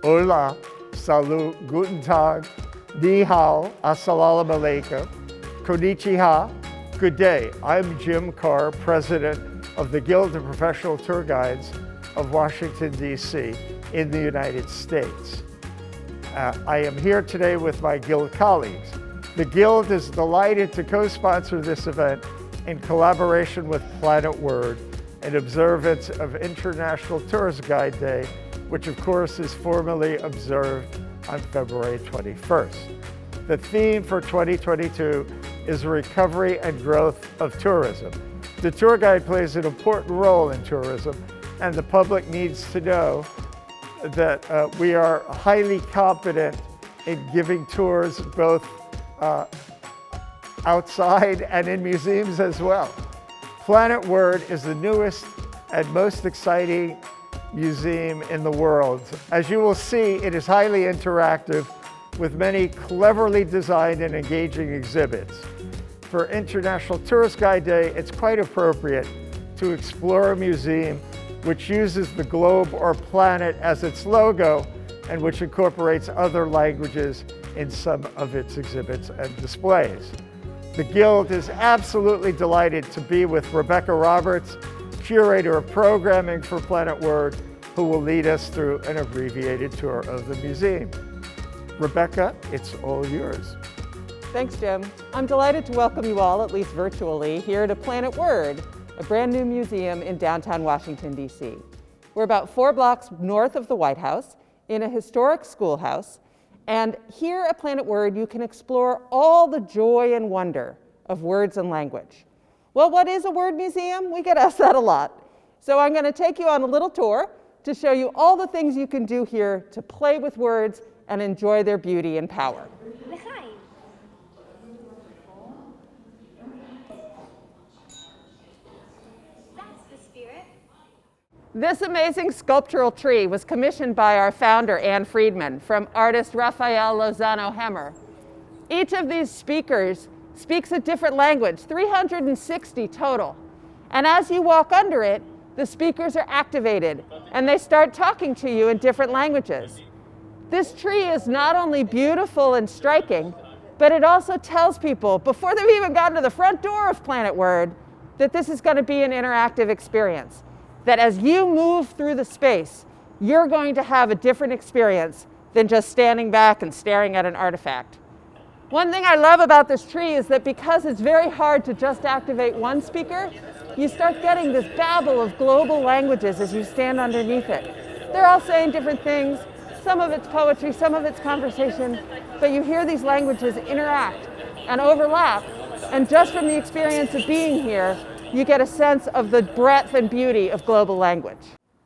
Hola, salut, guten tag, ni hao, assalamu alaikum, konnichiwa, good day. I'm Jim Carr, president of the Guild of Professional Tour Guides of Washington, D.C. in the United States. I am here today with my Guild colleagues. The Guild is delighted to co-sponsor this event in collaboration with Planet Word in observance of International Tourist Guide Day, which of course is formally observed on February 21st. The theme for 2022 is recovery and growth of tourism. The tour guide plays an important role in tourism, and the public needs to know that we are highly competent in giving tours both outside and in museums as well. Planet Word is the newest and most exciting museum in the world. As you will see, it is highly interactive with many cleverly designed and engaging exhibits. For International Tourist Guide Day, it's quite appropriate to explore a museum which uses the globe or planet as its logo and which incorporates other languages in some of its exhibits and displays. The Guild is absolutely delighted to be with Rebecca Roberts, curator of programming for Planet Word, who will lead us through an abbreviated tour of the museum. Rebecca, it's all yours. Thanks, Jim. I'm delighted to welcome you all, at least virtually, here to Planet Word, a brand new museum in downtown Washington, D.C. We're about 4 blocks north of the White House in a historic schoolhouse. And here at Planet Word, you can explore all the joy and wonder of words and language. Well, what is a word museum? We get asked that a lot. So I'm going to take you on a little tour to show you all the things you can do here to play with words and enjoy their beauty and power. This amazing sculptural tree was commissioned by our founder, Anne Friedman, from artist Rafael Lozano Hemmer. Each of these speakers speaks a different language, 360 total. And as you walk under it, the speakers are activated and they start talking to you in different languages. This tree is not only beautiful and striking, but it also tells people, before they've even gotten to the front door of Planet Word, that this is going to be an interactive experience. That as you move through the space, you're going to have a different experience than just standing back and staring at an artifact. One thing I love about this tree is that because it's very hard to just activate one speaker, you start getting this babble of global languages as you stand underneath it. They're all saying different things. Some of it's poetry, some of it's conversation, but you hear these languages interact and overlap. And just from the experience of being here, you get a sense of the breadth and beauty of global language.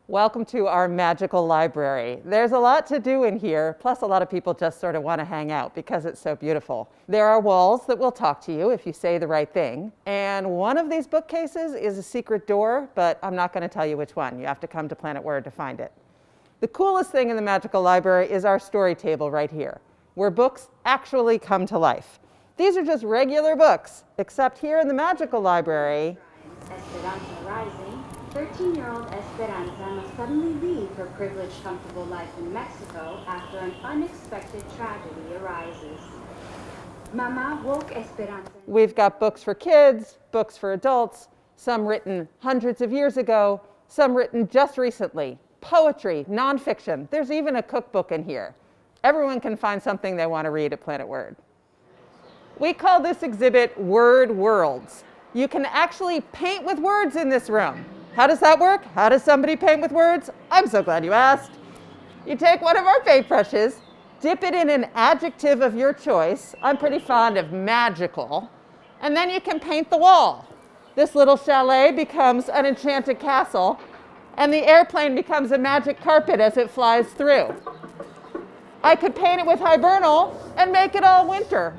Welcome to our magical library. There's a lot to do in here, plus a lot of people just sort of want to hang out because it's so beautiful. There are walls that will talk to you if you say the right thing. And one of these bookcases is a secret door, but I'm not going to tell you which one. You have to come to Planet Word to find it. The coolest thing in the magical library is our story table right here, where books actually come to life. These are just regular books, except here in the magical library, Esperanza Rising, 13-year-old Esperanza must suddenly leave her privileged, comfortable life in Mexico after an unexpected tragedy arises. Mama woke Esperanza. We've got books for kids, books for adults, some written hundreds of years ago, some written just recently, poetry, nonfiction. There's even a cookbook in here. Everyone can find something they want to read at Planet Word. We call this exhibit Word Worlds. You can actually paint with words in this room. How does that work? How does somebody paint with words? I'm so glad you asked. You take one of our paintbrushes, dip it in an adjective of your choice. I'm pretty fond of magical. And then you can paint the wall. This little chalet becomes an enchanted castle, and the airplane becomes a magic carpet as it flies through. I could paint it with hibernal and make it all winter.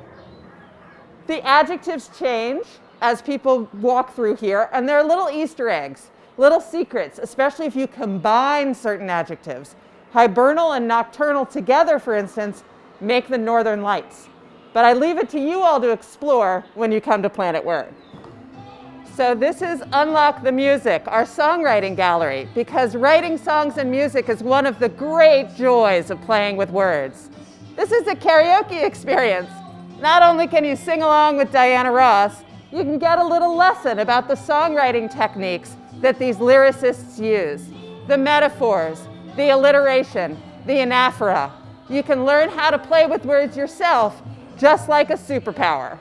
The adjectives change as people walk through here, and there are little Easter eggs, little secrets, especially if you combine certain adjectives. Hibernal and nocturnal together, for instance, make the northern lights. But I leave it to you all to explore when you come to Planet Word. So this is Unlock the Music, our songwriting gallery, because writing songs and music is one of the great joys of playing with words. This is a karaoke experience. Not only can you sing along with Diana Ross, you can get a little lesson about the songwriting techniques that these lyricists use, the metaphors, the alliteration, the anaphora. You can learn how to play with words yourself, just like a superpower.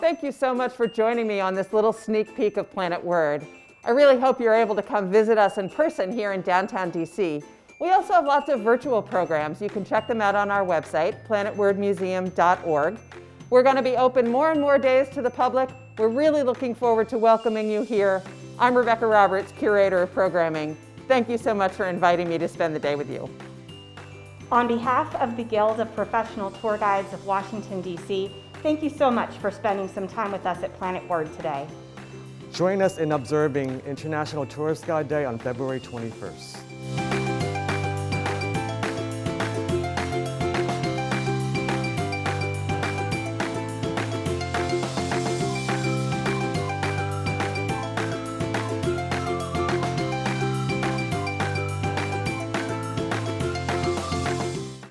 Thank you so much for joining me on this little sneak peek of Planet Word. I really hope you're able to come visit us in person here in downtown DC. We also have lots of virtual programs. You can check them out on our website, planetwordmuseum.org. We're going to be open more and more days to the public. We're really looking forward to welcoming you here. I'm Rebecca Roberts, Curator of Programming. Thank you so much for inviting me to spend the day with you. On behalf of the Guild of Professional Tour Guides of Washington, D.C., thank you so much for spending some time with us at Planet Word today. Join us in observing International Tourist Guide Day on February 21st.